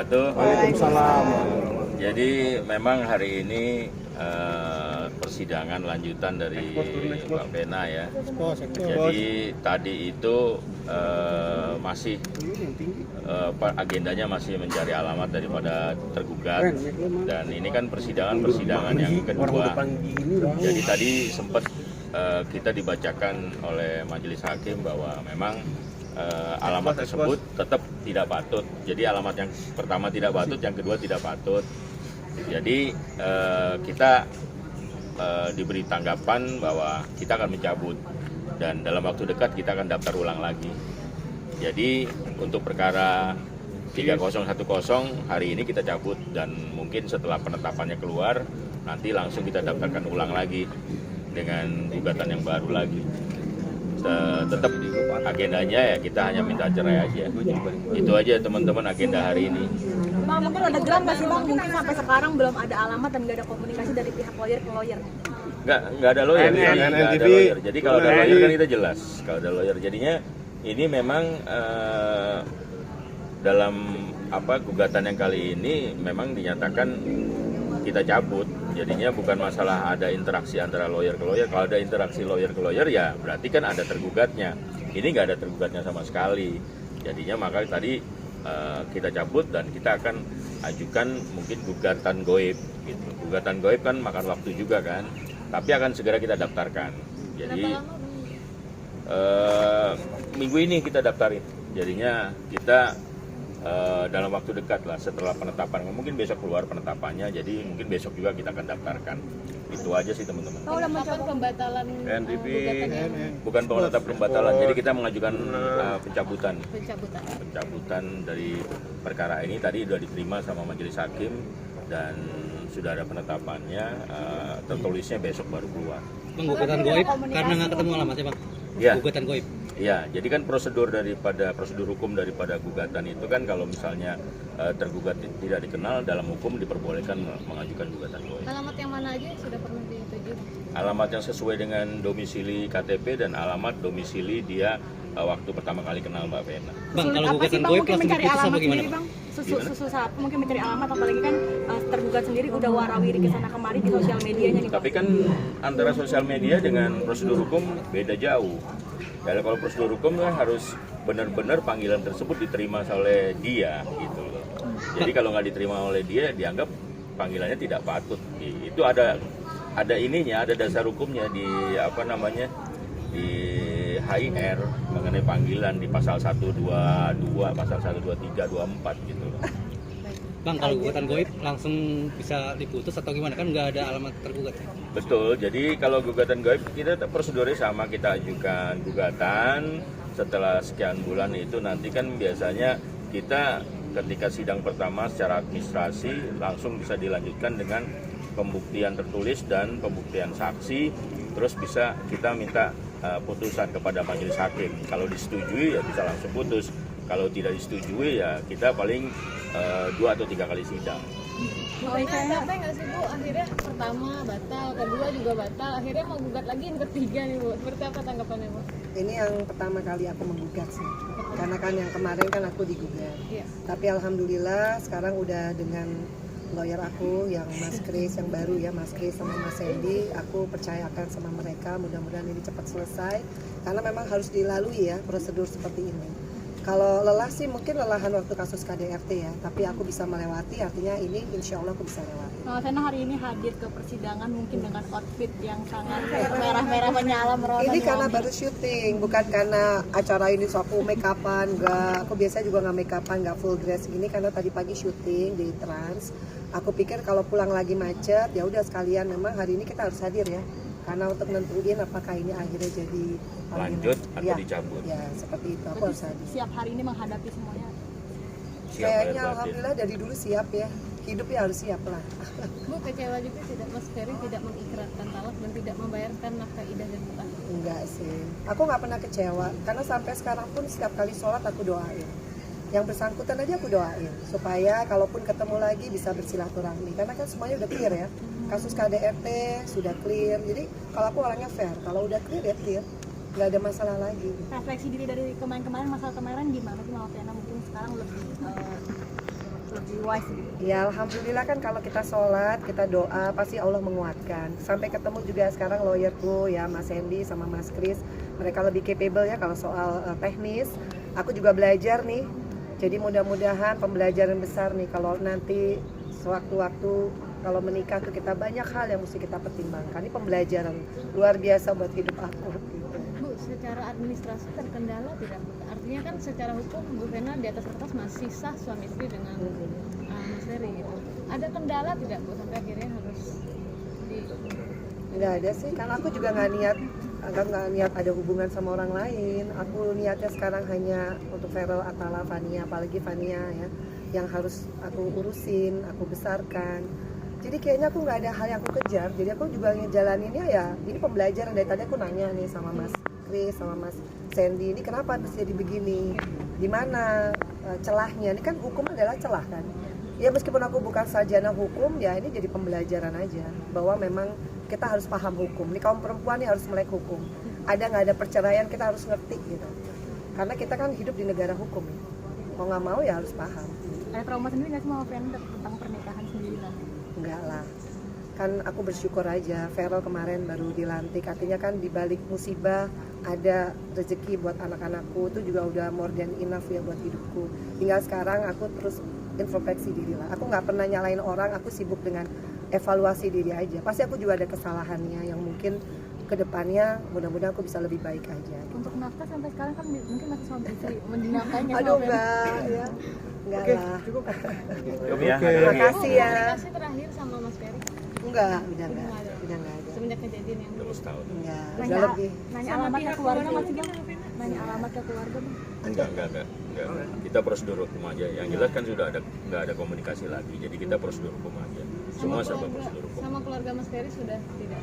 wabarakatuh. Waalaikumsalam. Jadi memang hari ini persidangan lanjutan dari Mbak Vena ya. Jadi tadi itu masih agendanya masih mencari alamat daripada tergugat, dan ini kan persidangan yang kedua. Jadi tadi sempat kita dibacakan oleh majelis hakim bahwa memang alamat tersebut tetap tidak patut. Jadi alamat yang pertama tidak patut, yang kedua tidak patut. Jadi kita diberi tanggapan bahwa kita akan mencabut dan dalam waktu dekat kita akan daftar ulang lagi. Jadi untuk perkara 3010 hari ini kita cabut, dan mungkin setelah penetapannya keluar nanti langsung kita daftarkan ulang lagi dengan gugatan yang baru lagi. Tetap agendanya ya kita hanya minta cerai aja. Itu aja teman-teman agenda hari ini. Bang, mungkin ada geram nggak sih Bang? Mungkin sampai sekarang belum ada alamat dan nggak ada komunikasi dari pihak lawyer ke lawyer. Nggak ada lawyer. Jadi kalau ada lawyer kan kita jelas. Kalau ada lawyer, jadinya ini memang dalam gugatan yang kali ini memang dinyatakan kita cabut. Jadinya bukan masalah ada interaksi antara lawyer ke lawyer. Kalau ada interaksi lawyer ke lawyer ya berarti kan ada tergugatnya. Ini nggak ada tergugatnya sama sekali. Jadinya maka tadi kita cabut dan kita akan ajukan mungkin gugatan goib gitu. Gugatan goib kan makan waktu juga kan, tapi akan segera kita daftarkan. Jadi minggu ini kita daftarin. Jadinya kita dalam waktu dekat lah setelah penetapan, mungkin besok keluar penetapannya, jadi mungkin besok juga kita akan daftarkan. Itu aja sih teman-teman. Udah mencoba pembatalan Bukan pembatalan, jadi kita mengajukan pencabutan dari perkara ini. Tadi sudah diterima sama majelis hakim dan sudah ada penetapannya, tertulisnya besok baru keluar. Bang, gugatan goib karena nggak ketemu alamatnya Bang? Ya. Gugatan goib? Ya, jadi kan prosedur hukum daripada gugatan itu kan kalau misalnya tergugat tidak dikenal, dalam hukum diperbolehkan mengajukan gugatan goib. Alamat yang mana aja sudah pernah dituju? Alamat yang sesuai dengan domisili KTP dan alamat domisili dia waktu pertama kali kenal Mbak Vena. Bang, kalau gugatan goib langsung diputus apa gimana Bang? Susah mungkin mencari alamat, apalagi kan tergugat sendiri udah warawiri ke sana kemari di sosial medianya nih. Tapi kan antara sosial media dengan prosedur hukum beda jauh. Jadi kalau prosedur hukum kan harus benar-benar panggilan tersebut diterima oleh dia gitu loh. Jadi kalau nggak diterima oleh dia dianggap panggilannya tidak patut. Itu ada ininya, ada dasar hukumnya di di HIR mengenai panggilan di pasal 122, pasal 123, 24 gitu loh. Bang, kalau gugatan goib langsung bisa diputus atau gimana? Kan nggak ada alamat tergugat. Betul, jadi kalau gugatan goib kita prosedurnya sama, kita ajukan gugatan setelah sekian bulan itu nanti kan biasanya kita ketika sidang pertama secara administrasi langsung bisa dilanjutkan dengan pembuktian tertulis dan pembuktian saksi, terus bisa kita minta putusan kepada majelis hakim. Kalau disetujui ya bisa langsung putus. Kalau tidak disetujui ya kita paling 2 atau 3 kali sidang. Capek nggak sih Bu? Akhirnya pertama batal, kedua juga batal, akhirnya mau gugat lagi yang ketiga nih Bu. Seperti apa tanggapannya Bu? Ini yang pertama kali aku menggugat sih. Karena kan yang kemarin kan aku digugat. Iya. Tapi alhamdulillah sekarang udah dengan lawyer aku yang Mas Kris yang baru ya, Mas Kris sama Mas Sandy, aku percayakan sama mereka, mudah-mudahan ini cepat selesai karena memang harus dilalui ya prosedur seperti ini. Kalau lelah sih mungkin lelahan waktu kasus KDRT ya, tapi aku bisa melewati, artinya ini insya Allah aku bisa lewati. Vena hari ini hadir ke persidangan mungkin dengan outfit yang sangat merah-merah menyala meronok. Ini karena baru syuting, bukan karena acara ini so aku make upan, enggak. Aku biasanya juga nggak make upan, nggak full dress ini karena tadi pagi syuting di Trans. Aku pikir kalau pulang lagi macet, ya udah sekalian. Memang hari ini kita harus hadir ya, karena untuk nentuin apakah ini akhirnya jadi lanjut atau ya, dicabut. Ya seperti itu, aku harus hadir. Siap hari ini menghadapi semuanya. Kayaknya alhamdulillah dari dulu siap ya, hidup ya harus siap lah. Bu, kecewa juga tidak Mas Ferry tidak mengikrarkan talak dan tidak membayarkan nafkah idah dan utang? Enggak sih, aku nggak pernah kecewa karena sampai sekarang pun setiap kali sholat aku doain. Yang bersangkutan aja aku doain supaya kalaupun ketemu lagi bisa bersilaturahmi karena kan semuanya udah clear ya, kasus KDRT sudah clear, jadi kalau aku orangnya fair, kalau udah clear ya clear, nggak ada masalah lagi. Refleksi diri dari kemarin-kemarin, masalah kemarin gimana sih Mbak Vena? Mungkin sekarang lebih lebih wise gitu. Ya alhamdulillah kan kalau kita sholat, kita doa, pasti Allah menguatkan. Sampai ketemu juga sekarang lawyerku ya, Mas Hendy sama Mas Kris. Mereka lebih capable ya kalau soal teknis. Aku juga belajar nih. Jadi mudah-mudahan pembelajaran besar nih kalau nanti sewaktu-waktu kalau menikah tuh kita banyak hal yang mesti kita pertimbangkan. Ini pembelajaran luar biasa buat hidup aku. Bu, secara administrasi terkendala tidak? Artinya kan secara hukum Bu Vena di atas kertas masih sah suami istri dengan Mas Ferry gitu. Ada kendala tidak Bu sampai akhirnya harus di... Nggak ada sih, karena aku juga nggak niat ada hubungan sama orang lain. Aku niatnya sekarang hanya untuk Feral, Atala, Fania, apalagi Fania ya, yang harus aku urusin, aku besarkan. Jadi kayaknya aku nggak ada hal yang aku kejar. Jadi aku juga ngejalaninnya ya, ini pembelajaran. Dari tadi aku nanya nih sama Mas Kris, sama Mas Sandy, ini kenapa harus jadi begini? Di mana celahnya? Ini kan hukum adalah celah kan. Ya meskipun aku bukan sarjana hukum, ya ini jadi pembelajaran aja. Bahwa memang kita harus paham hukum. Ini kaum perempuan nih harus melek hukum. Ada nggak ada perceraian kita harus ngerti gitu. Karena kita kan hidup di negara hukum ya. Mau nggak mau ya harus paham. Ada trauma sendiri nggak sih sama friend tentang pernikahan sendiri nanti? Enggak lah, kan aku bersyukur aja. Feral kemarin baru dilantik, artinya kan dibalik musibah ada rezeki buat anak-anakku. Itu juga udah more than enough ya buat hidupku. Tinggal sekarang aku terus introspeksi diri lah. Aku nggak pernah nyalain orang, aku sibuk dengan evaluasi diri aja. Pasti aku juga ada kesalahannya yang mungkin kedepannya mudah-mudahan aku bisa lebih baik aja. Untuk nafkah sampai sekarang kan mungkin masih suami istri mendinafkahnya. Aduh enggak ya, enggak lah. Cukup Terima ya. kasih ya. Komunikasi terakhir sama Mas Ferry Enggak, udah enggak ada. semenjak kejadian yang Terus tahun. Enggak, udah Nanya, lebih. nanya alamat ke keluarga masih gimana? Nanya alamat ke keluarga Bang. Enggak. Kita prosedur hukum aja. Yang jelas kan sudah nggak ada komunikasi lagi. Jadi kita prosedur hukum aja. Semua serba prosedur hukum. sama keluarga Mas Ferry sudah tidak